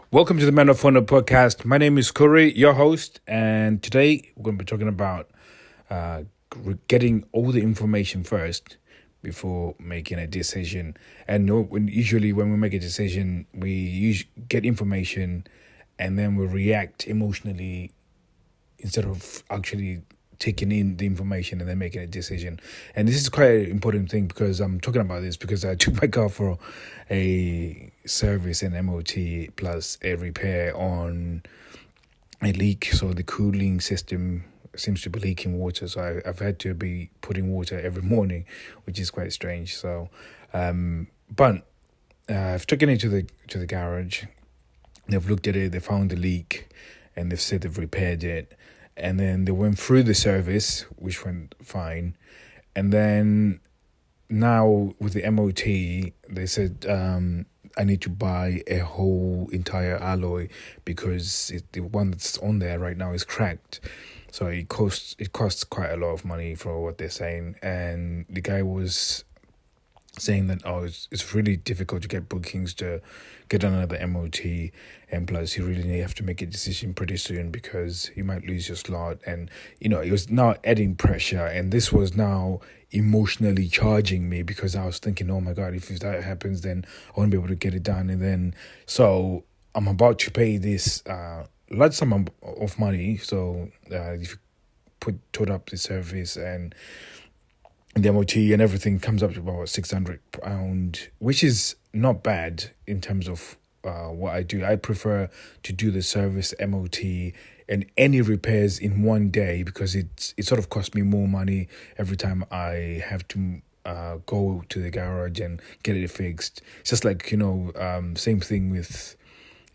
Welcome to the Man of Honor podcast. My name is Corey, your host, and today we're going to be talking about uh, getting all the information first before making a decision. And usually, when we make a decision, we get information and then we react emotionally instead of actually taking in the information and then making a decision. And this is quite an important thing because I'm talking about this because I took my car for a service and MOT plus a repair on a leak. So the cooling system seems to be leaking water. So I've had to be putting water every morning, which is quite strange. So, but I've taken it to the garage. They've looked at it. They found the leak, and they've said they've repaired it. And then they went through the service, which went fine. And then now with the MOT, they said I need to buy a whole entire alloy because the one that's on there right now is cracked. So it costs quite a lot of money for what they're saying. And the guy was saying that it's really difficult to get bookings to get another MOT, and plus you really have to make a decision pretty soon because you might lose your slot. And it was now adding pressure, and this was now emotionally charging me because I was thinking, oh my god, if that happens then I won't be able to get it done. And then so I'm about to pay this large sum of money. So if you total up the service and the MOT and everything comes up to about £600, which is not bad in terms of what I do. I prefer to do the service, MOT, and any repairs in one day because it sort of costs me more money every time I have to go to the garage and get it fixed. It's just like, same thing with.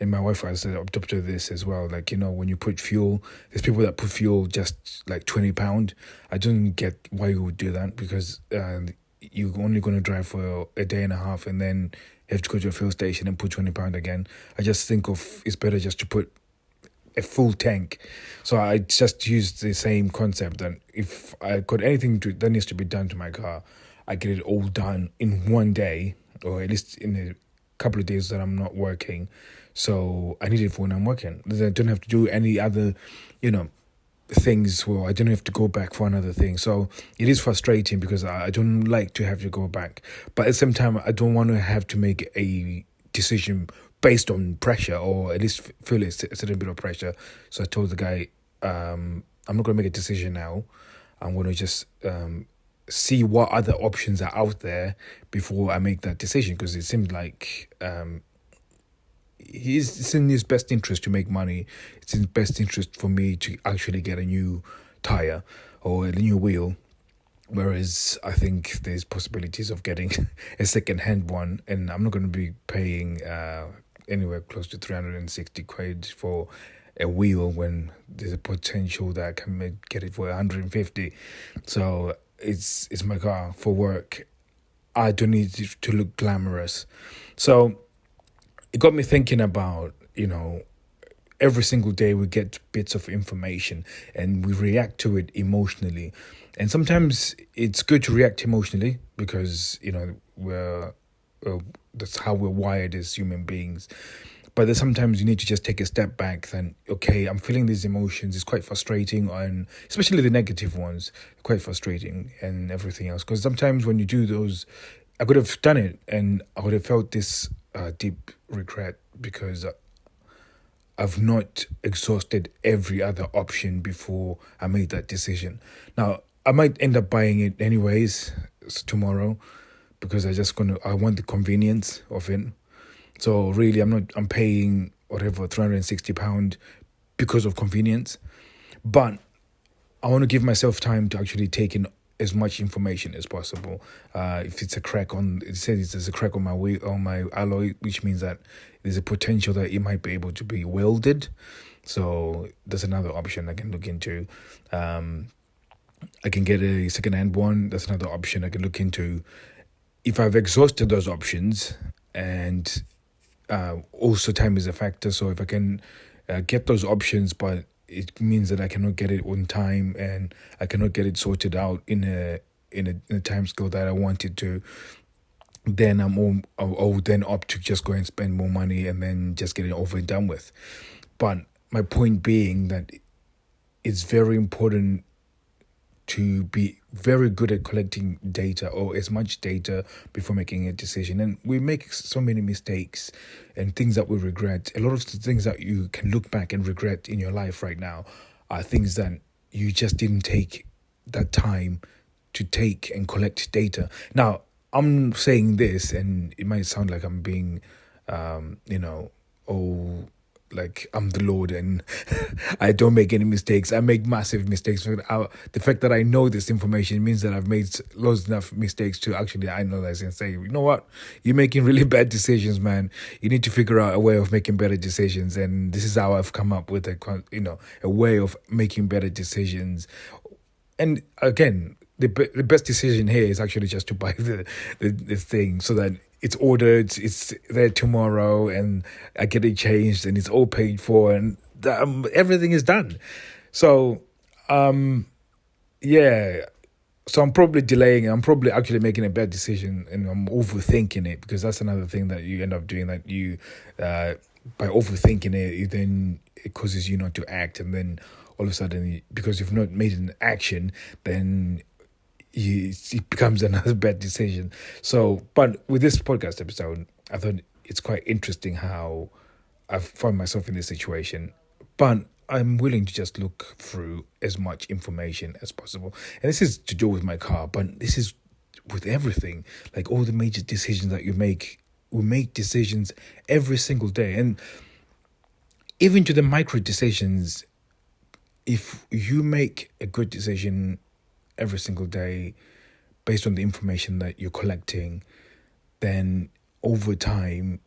And my wife has adopted this as well. Like, when you put fuel, there's people that put fuel just like £20. I don't get why you would do that because you're only going to drive for a day and a half and then have to go to a fuel station and put £20 again. I just think it's better just to put a full tank. So I just use the same concept that if I got anything that needs to be done to my car, I get it all done in one day, or at least in a couple of days that I'm not working. So I need it for when I'm working. I don't have to do any other, things. Well, I don't have to go back for another thing. So it is frustrating because I don't like to have to go back. But at the same time, I don't want to have to make a decision based on pressure, or at least feel a certain bit of pressure. So I told the guy, I'm not going to make a decision now. I'm going to just see what other options are out there before I make that decision, because it seemed like it's in his best interest to make money. It's in his best interest for me to actually get a new tire or a new wheel. Whereas I think there's possibilities of getting a second-hand one, and I'm not going to be paying anywhere close to 360 quid for a wheel when there's a potential that I can get it for 150. So it's my car for work. I don't need it to look glamorous. So it got me thinking about, every single day we get bits of information and we react to it emotionally. And sometimes it's good to react emotionally because, we're that's how we're wired as human beings. But then sometimes you need to just take a step back and, okay, I'm feeling these emotions. It's quite frustrating, and especially the negative ones, quite frustrating and everything else. Because sometimes when you do those, I could have done it and I would have felt this deep regret because I've not exhausted every other option before I made that decision. Now, I might end up buying it anyways tomorrow because I want the convenience of it. So really, I'm paying whatever, £360 because of convenience. But I want to give myself time to actually take in as much information as possible. If it's a crack it says there's a crack on my wheel, on my alloy, which means that there's a potential that it might be able to be welded. So that's another option I can look into. I can get a second-hand one. That's another option I can look into. If I've exhausted those options, and also time is a factor. So if I can get those options, but it means that I cannot get it on time and I cannot get it sorted out in a time scale that I wanted to, then I'll then opt to just go and spend more money and then just get it over and done with. But my point being that it's very important to be very good at collecting data, or as much data, before making a decision. And we make so many mistakes and things that we regret. A lot of the things that you can look back and regret in your life right now are things that you just didn't take that time to take and collect data. Now, I'm saying this, and it might sound like I'm being, oh, like I'm the Lord and I don't make any mistakes. I make massive mistakes. The fact that I know this information means that I've made loads enough mistakes to actually analyze and say, you know what, you're making really bad decisions, man. You need to figure out a way of making better decisions. And this is how I've come up with a way of making better decisions. And again, the best decision here is actually just to buy the thing, so that it's ordered, it's there tomorrow, and I get it changed, and it's all paid for, and everything is done. So, yeah. So I'm probably delaying it. I'm probably actually making a bad decision, and I'm overthinking it, because that's another thing that you end up doing. That you, by overthinking it, it causes you not to act, and then all of a sudden, because you've not made an action, then it becomes another bad decision. So, but with this podcast episode, I thought it's quite interesting how I've found myself in this situation. But I'm willing to just look through as much information as possible. And this is to do with my car, but this is with everything. Like all the major decisions that you make, we make decisions every single day. And even to the micro decisions, if you make a good decision every single day based on the information that you're collecting, then over time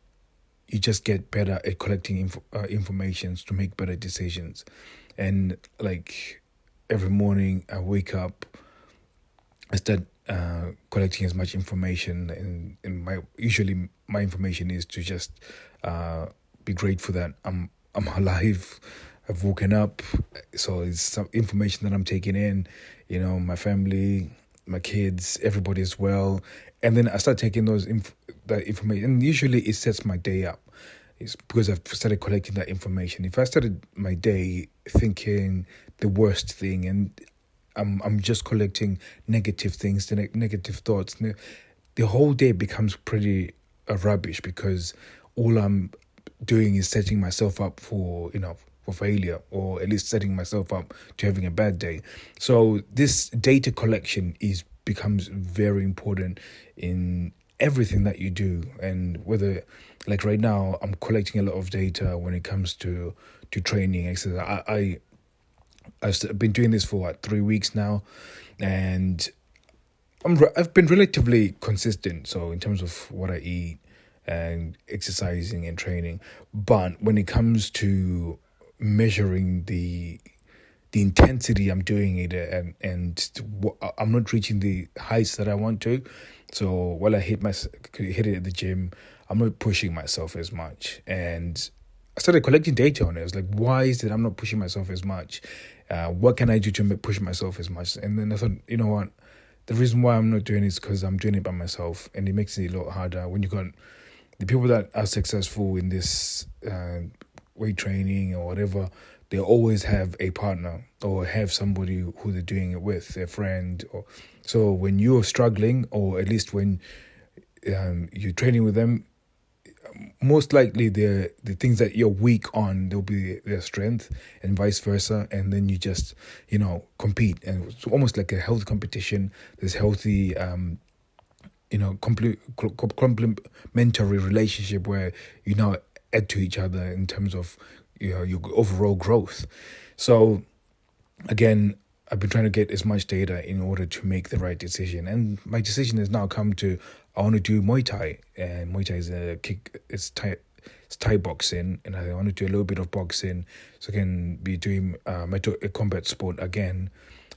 you just get better at collecting information to make better decisions. And like every morning I wake up, I start collecting as much information, and my information is to just be grateful that I'm alive. I've woken up, so it's some information that I'm taking in. My family, my kids, everybody's well, and then I start taking that information, and usually it sets my day up. It's because I've started collecting that information. If I started my day thinking the worst thing, and I'm just collecting negative things, the negative thoughts, the whole day becomes pretty rubbish, because all I'm doing is setting myself up for failure, or at least setting myself up to having a bad day. So this data collection becomes very important in everything that you do. And whether, like right now, I'm collecting a lot of data when it comes to training, etc. I've been doing this for 3 weeks now, and I've been relatively consistent. So in terms of what I eat and exercising and training, but when it comes to measuring the intensity I'm doing it, and I'm not reaching the heights that I want to. So while I hit it at the gym, I'm not pushing myself as much. And I started collecting data on it. I was like, why is it I'm not pushing myself as much? What can I do to push myself as much? And then I thought, you know what? The reason why I'm not doing it is because I'm doing it by myself, and it makes it a lot harder when you got the people that are successful in this weight training or whatever. They always have a partner, or have somebody who they're doing it with, a friend. So when you're struggling, or at least when you're training with them, most likely the things that you're weak on, they'll be their strength, and vice versa. And then you just compete, and it's almost like a healthy competition. There's healthy complementary relationship where you now add to each other in terms of your overall growth. So again, I've been trying to get as much data in order to make the right decision, and my decision has now come to, I want to do Muay Thai, and Muay Thai is it's Thai boxing, and I want to do a little bit of boxing, so I can be doing a combat sport again.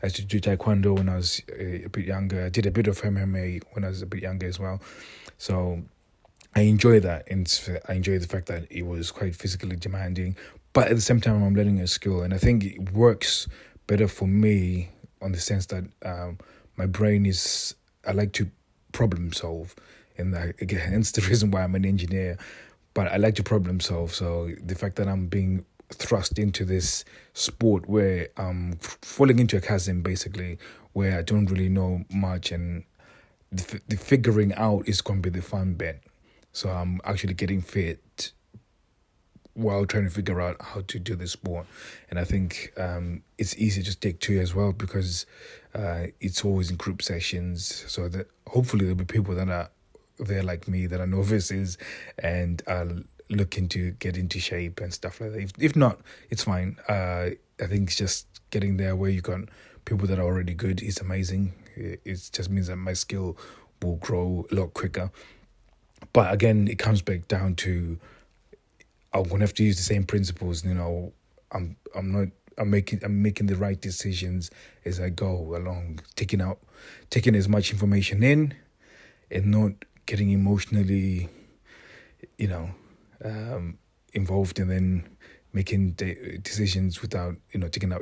I used to do Taekwondo when I was a bit younger. I did a bit of MMA when I was a bit younger as well. So I enjoy that, and I enjoy the fact that it was quite physically demanding, but at the same time I'm learning a skill, and I think it works better for me on the sense that my brain I like to problem solve, and again, hence the reason why I'm an engineer. But I like to problem solve. So the fact that I'm being thrust into this sport where I'm falling into a chasm, basically, where I don't really know much, and the figuring out is going to be the fun bit. So I'm actually getting fit while trying to figure out how to do the sport. And I think it's easy to stick to as well, because it's always in group sessions. So that hopefully there'll be people that are there like me, that are novices, and are looking to get into shape and stuff like that. If not, it's fine. I think it's just getting there where you got people that are already good is amazing. It just means that my skill will grow a lot quicker. But again, it comes back down to I'm gonna have to use the same principles. I'm making the right decisions as I go along, taking as much information in, and not getting emotionally, you know, involved, and then making decisions without taking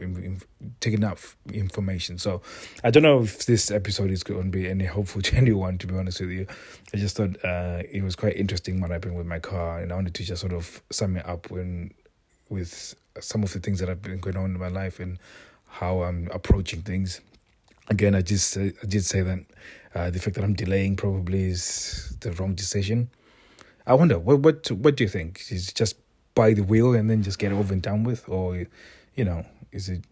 up information. So I don't know if this episode is going to be any helpful to anyone, to be honest with you. I just thought it was quite interesting what happened with my car, and I wanted to just sort of sum it up with some of the things that have been going on in my life and how I'm approaching things. Again, I did say that the fact that I'm delaying probably is the wrong decision. I wonder, what do you think? Is it just buy the wheel and then just get it over and done with? Or, is it,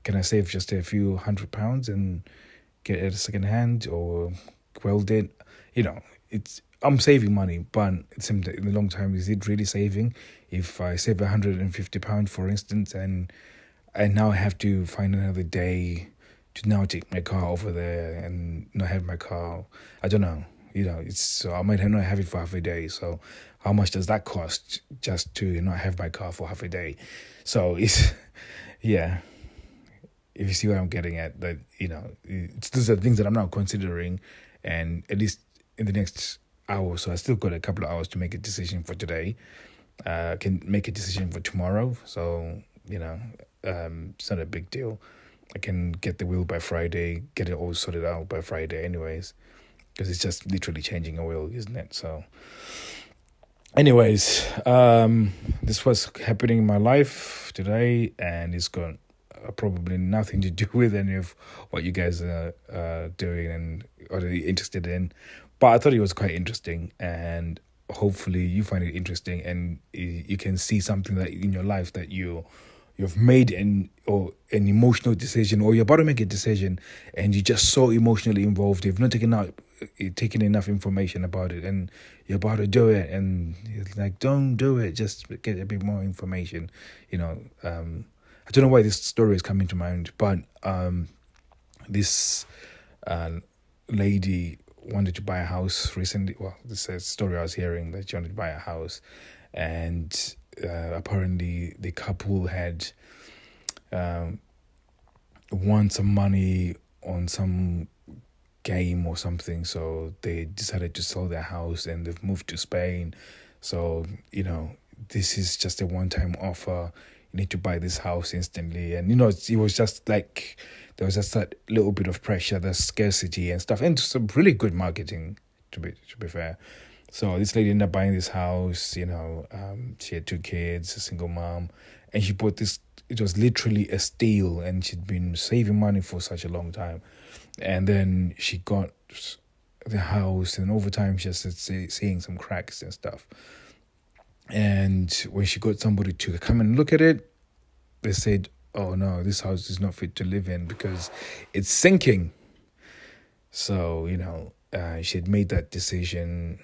can I save just a few £100 and get it second hand or weld it? I'm saving money, but in the long time, is it really saving? If I save £150, for instance, and now I have to find another day to now take my car over there and not have my car, I don't know. So I might not have it for half a day. So how much does that cost just to not have my car for half a day? So it's, yeah, if you see what I'm getting at, that, those are things that I'm now considering. And at least in the next hour, so I still got a couple of hours to make a decision for today. I can make a decision for tomorrow. So, it's not a big deal. I can get the wheel by Friday, get it all sorted out by Friday anyways, because it's just literally changing a wheel, isn't it? So anyways, this was happening in my life today, and it's got probably nothing to do with any of what you guys are doing and are interested in. But I thought it was quite interesting, and hopefully you find it interesting, and you can see something that in your life that you've made an emotional decision, or you're about to make a decision, and you're just so emotionally involved. You've not taken enough information about it, and you're about to do it, and it's like, don't do it. Just get a bit more information. I don't know why this story is coming to mind, but this lady wanted to buy a house recently. Well, this is a story I was hearing, that she wanted to buy a house, and apparently the couple had won some money on some game or something, so they decided to sell their house, and they've moved to Spain. So this is just a one-time offer. You need to buy this house instantly, and it was just like there was just that little bit of pressure, the scarcity and stuff, and some really good marketing, to be fair. So this lady ended up buying this house. She had 2 kids, a single mom, and she bought this. It was literally a steal, and she'd been saving money for such a long time. And then she got the house, and over time she started seeing some cracks and stuff. And when she got somebody to come and look at it, they said, "Oh no, this house is not fit to live in because it's sinking." So she had made that decision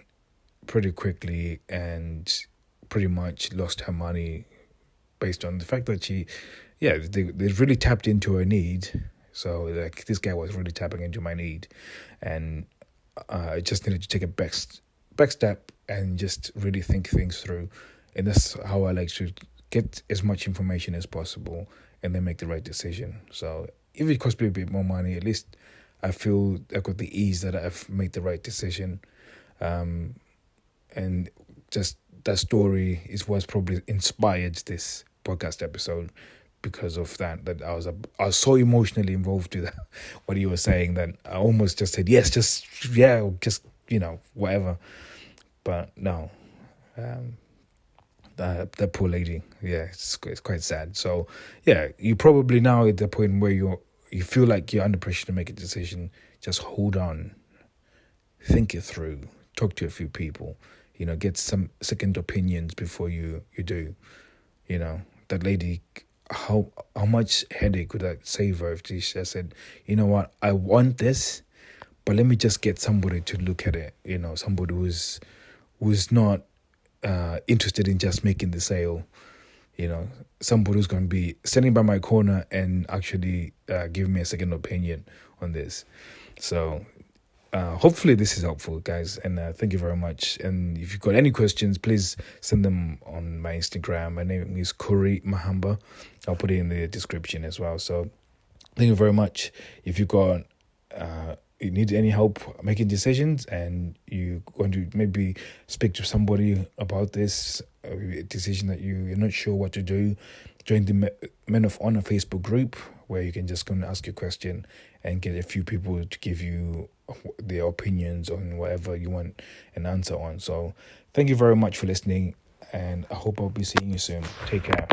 pretty quickly, and pretty much lost her money based on the fact that they really tapped into her need. So like, this guy was really tapping into my need, and I just needed to take a back step and just really think things through. And that's how I like to get as much information as possible and then make the right decision. So if it costs me a bit more money, at least I feel I got the ease that I've made the right decision. And just that story is what's probably inspired this podcast episode, because of that I was so emotionally involved with what you were saying that I almost just said yes, just whatever. But no, that poor lady, yeah, it's quite sad. So yeah, you probably now at the point where you feel like you're under pressure to make a decision. Just hold on, think it through, talk to a few people, get some second opinions before you do. That lady, how much headache would that save her if she just said, you know what, I want this, but let me just get somebody to look at it. Somebody who's not interested in just making the sale. Somebody who's going to be standing by my corner and actually give me a second opinion on this. So hopefully this is helpful, guys, and thank you very much. And if you've got any questions, please send them on my Instagram. My name is Corey Mahamba. I'll put it in the description as well. So thank you very much. If you've got you need any help making decisions and you want to maybe speak to somebody about this decision that you're not sure what to do, join the Men of Honor Facebook group, where you can just come and ask your question and get a few people to give you their opinions on whatever you want an answer on. So thank you very much for listening, and I hope I'll be seeing you soon. Take care.